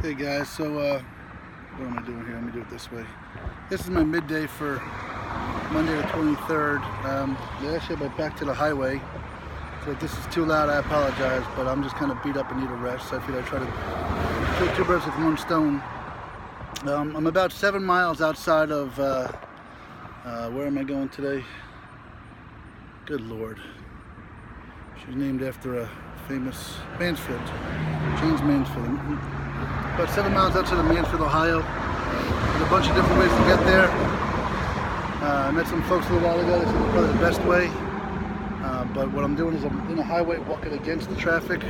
Hey guys, so what am I doing here? Let me do it this way. This is my midday for Monday the 23rd. They actually have my back to the highway, so if this is too loud I apologize, but I'm just kind of beat up and need a rest, so I feel I try to kill two birds with one stone. I'm about 7 miles outside of, where am I going today? Good Lord. She's named after a famous Mansfield, James Mansfield. About 7 miles outside of Mansfield, Ohio. There's a bunch of different ways to get there. I met some folks a little while ago. This is probably the best way. But what I'm doing is I'm in a highway walking against the traffic,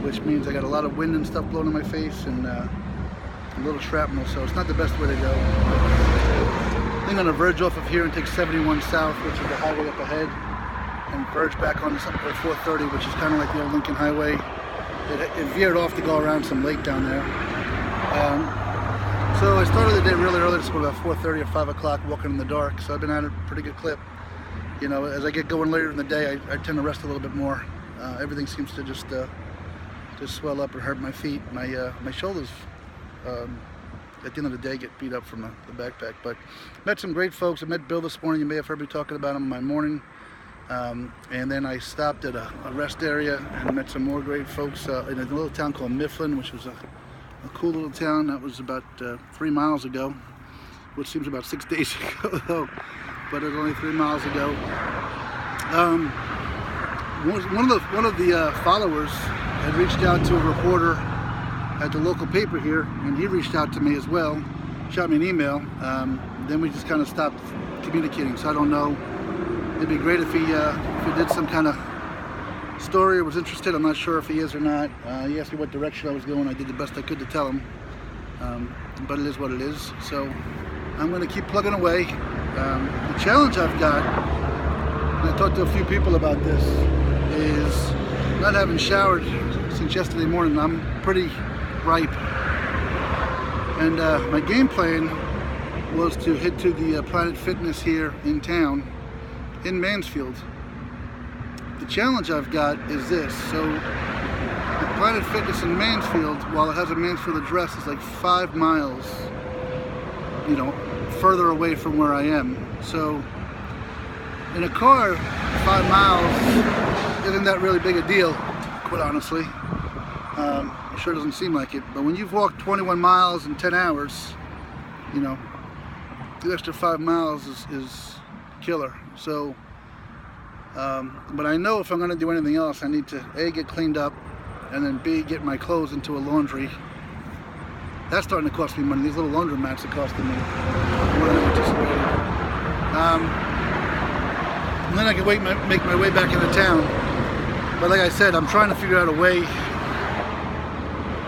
which means I got a lot of wind and stuff blowing in my face and a little shrapnel, so it's not the best way to go. I think I'm going to verge off of here and take 71 south, which is the highway up ahead, and verge back onto something like 430, which is kind of like the old Lincoln Highway. It veered off to go around some lake down there. So I started the day really early, it's about 4:30 or 5 o'clock, walking in the dark, so I've been at a pretty good clip. You know, as I get going later in the day, I tend to rest a little bit more. Everything seems to just swell up and hurt my feet. My shoulders, at the end of the day, get beat up from the backpack. But met some great folks. I met Bill this morning. You may have heard me talking about him in my morning. And then I stopped at a rest area and met some more great folks in a little town called Mifflin, which was a cool little town. That was about 3 miles ago, which seems about 6 days ago though, but it was only 3 miles ago. One of the followers had reached out to a reporter at the local paper here, and he reached out to me as well, shot me an email. Then we just kind of stopped communicating, so I don't know. It'd be great if he did some kind of story or was interested. I'm not sure if he is or not. He asked me what direction I was going. I did the best I could to tell him. But it is what it is. So I'm going to keep plugging away. The challenge I've got, and I talked to a few people about this, is not having showered since yesterday morning. I'm pretty ripe. And my game plan was to head to the Planet Fitness here in town, in Mansfield. The challenge I've got is this. So the Planet Fitness in Mansfield, while it has a Mansfield address, is like 5 miles, you know, further away from where I am. So in a car, 5 miles isn't that really big a deal, quite honestly. It sure doesn't seem like it. But when you've walked 21 miles in 10 hours, you know, the extra 5 miles is killer. So, but I know if I'm going to do anything else, I need to A, get cleaned up, and then B, get my clothes into a laundry. That's starting to cost me money. These little laundromats are costing me more than I anticipated. And then I can make my way back into town. But like I said, I'm trying to figure out a way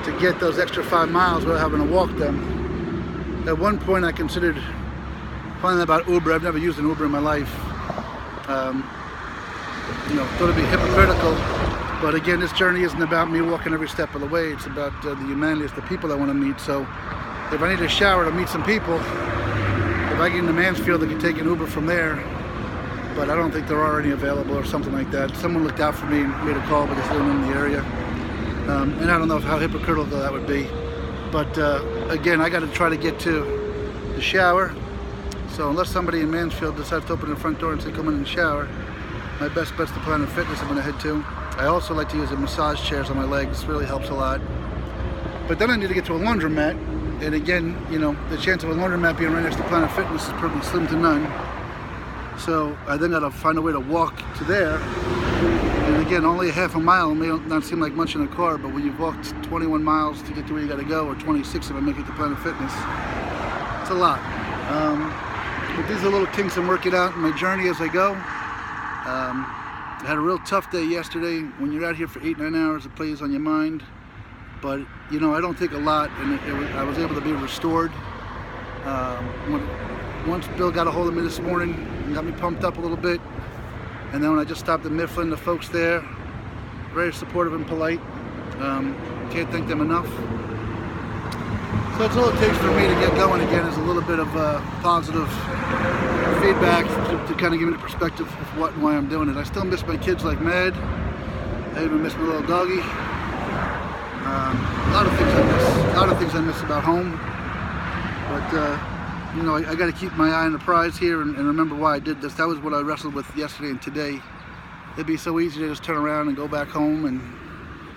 to get those extra 5 miles without having to walk them. At one point I considered finding about Uber. I've never used an Uber in my life. You know, thought it'd be hypocritical, but again, this journey isn't about me walking every step of the way. It's about the humanity, it's the people I want to meet. So if I need a shower to meet some people, if I get into Mansfield, I can take an Uber from there, but I don't think there are any available or something like that. Someone looked out for me and made a call, but they still in the area. And I don't know how hypocritical that would be. But again, I got to try to get to the shower. So unless somebody in Mansfield decides to open the front door and say, come in and shower, my best bet's the Planet Fitness I'm going to head to. I also like to use the massage chairs on my legs. Really helps a lot. But then I need to get to a laundromat. And again, you know, the chance of a laundromat being right next to Planet Fitness is pretty slim to none. So I then got to find a way to walk to there. And again, only a half a mile may not seem like much in a car, but when you've walked 21 miles to get to where you got to go, or 26 if I make it to Planet Fitness, it's a lot. But these are little kinks I'm working out in my journey as I go. I had a real tough day yesterday. When you're out here for 8-9 hours, it plays on your mind. But you know, I don't take a lot, and I was able to be restored. Once Bill got a hold of me this morning and got me pumped up a little bit, and then when I just stopped at Mifflin, the folks there, very supportive and polite. Can't thank them enough. So that's all it takes for me to get going again, is a little bit of positive feedback to kind of give me the perspective of what and why I'm doing it. I still miss my kids like mad. I even miss my little doggy. A lot of things I miss. A lot of things I miss about home. But you know, I got to keep my eye on the prize here and remember why I did this. That was what I wrestled with yesterday and today. It'd be so easy to just turn around and go back home and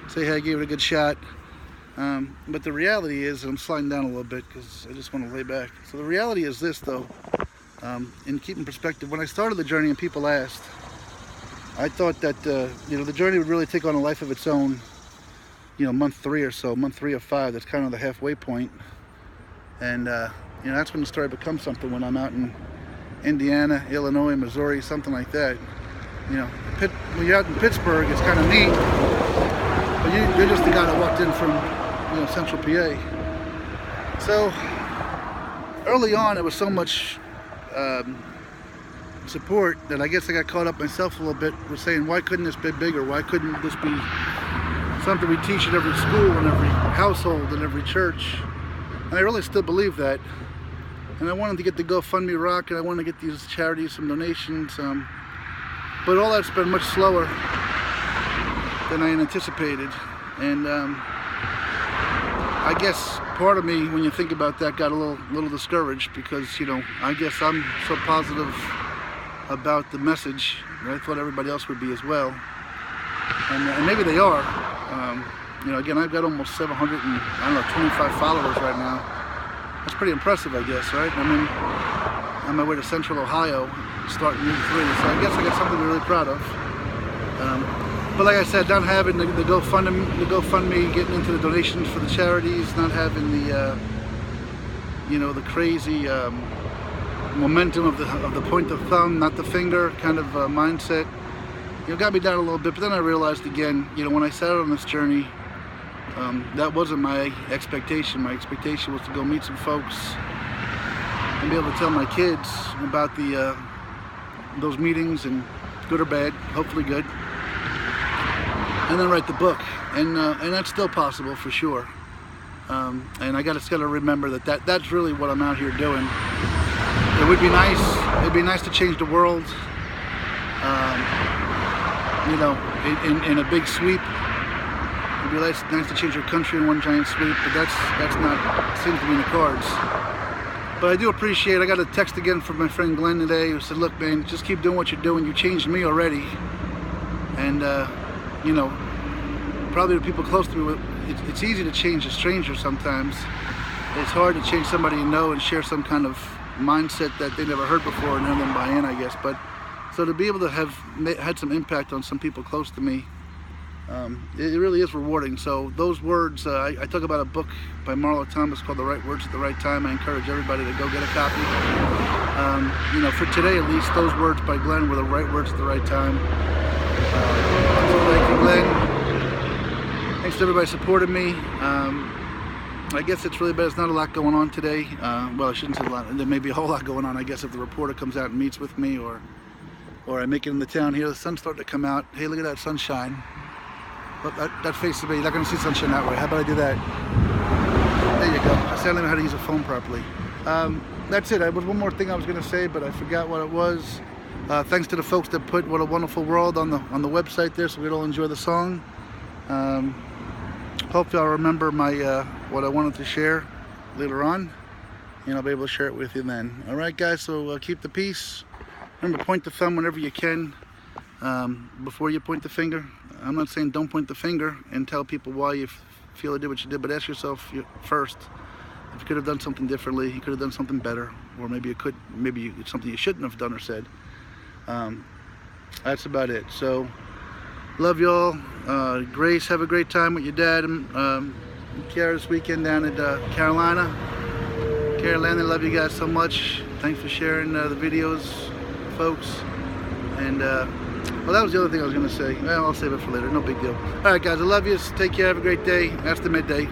say, hey, I gave it a good shot. But the reality is, I'm sliding down a little bit because I just want to lay back. So the reality is this, though, in keeping perspective. When I started the journey and people asked, I thought that you know, the journey would really take on a life of its own. You know, month 3 or so, month 3 of 5. That's kind of the halfway point. And you know, that's when the story becomes something. When I'm out in Indiana, Illinois, Missouri, something like that. You know, when you're out in Pittsburgh, it's kind of neat. But you're just the guy that walked in from, you know, Central PA. So early on, it was so much support that I guess I got caught up myself a little bit with saying, why couldn't this be bigger? Why couldn't this be something we teach at every school and every household and every church? And I really still believe that. And I wanted to get the GoFundMe rock, and I wanted to get these charities some donations. But all that's been much slower than I anticipated. And I guess part of me, when you think about that, got a little discouraged because, you know, I guess I'm so positive about the message that I thought everybody else would be as well. And maybe they are. You know, again, I've got almost 725 followers right now. That's pretty impressive, I guess, right? I mean, on my way to Central Ohio, starting week 3, so I guess I got something to be really proud of. But like I said, not having the GoFundMe, getting into the donations for the charities, not having the, you know, the crazy momentum of the point of thumb, not the finger kind of mindset, you know, got me down a little bit. But then I realized again, you know, when I set out on this journey, that wasn't my expectation. My expectation was to go meet some folks and be able to tell my kids about the those meetings, and good or bad, hopefully good, and then write the book. And that's still possible for sure. And I just gotta remember that's really what I'm out here doing. It would be nice. It'd be nice to change the world. You know, in a big sweep. It'd be nice to change your country in one giant sweep, but that's not, seems to be in the cards. But I do appreciate, I got a text again from my friend Glenn today who said, look man, just keep doing what you're doing. You changed me already. And you know, probably the people close to me, it's easy to change a stranger sometimes. It's hard to change somebody you know and share some kind of mindset that they never heard before and have them buy in, I guess. But so to be able to have had some impact on some people close to me, it really is rewarding. So those words, I talk about a book by Marlo Thomas called The Right Words at the Right Time. I encourage everybody to go get a copy. You know, for today at least, those words by Glenn were the right words at the right time. So thank you, Glenn. Thanks to everybody supporting me. I guess it's really bad. There's not a lot going on today. Well, I shouldn't say a lot. There may be a whole lot going on, I guess, if the reporter comes out and meets with me, or I make it in the town here. The sun's starting to come out. Hey, look at that sunshine. But that faces me. You're not going to see sunshine that way. How about I do that? There you go. I still don't know how to use a phone properly. That's it. There was one more thing I was going to say, but I forgot what it was. Thanks to the folks that put What a Wonderful World on the website there, so we'd all enjoy the song. Hopefully I'll remember my what I wanted to share later on, and I'll be able to share it with you then. All right, guys. So keep the peace. Remember, point the thumb whenever you can. Before you point the finger. I'm not saying don't point the finger and tell people why you feel you did what you did, but ask yourself first if you could have done something differently, you could have done something better, or maybe it's something you shouldn't have done or said. That's about it. So love y'all. Grace, have a great time with your dad and Kiara this weekend down at Carolina. Love you guys so much. Thanks for sharing the videos, folks. And well, that was the other thing I was going to say. Well, I'll save it for later. No big deal. All right, guys. I love you. Take care. Have a great day. That's the midday.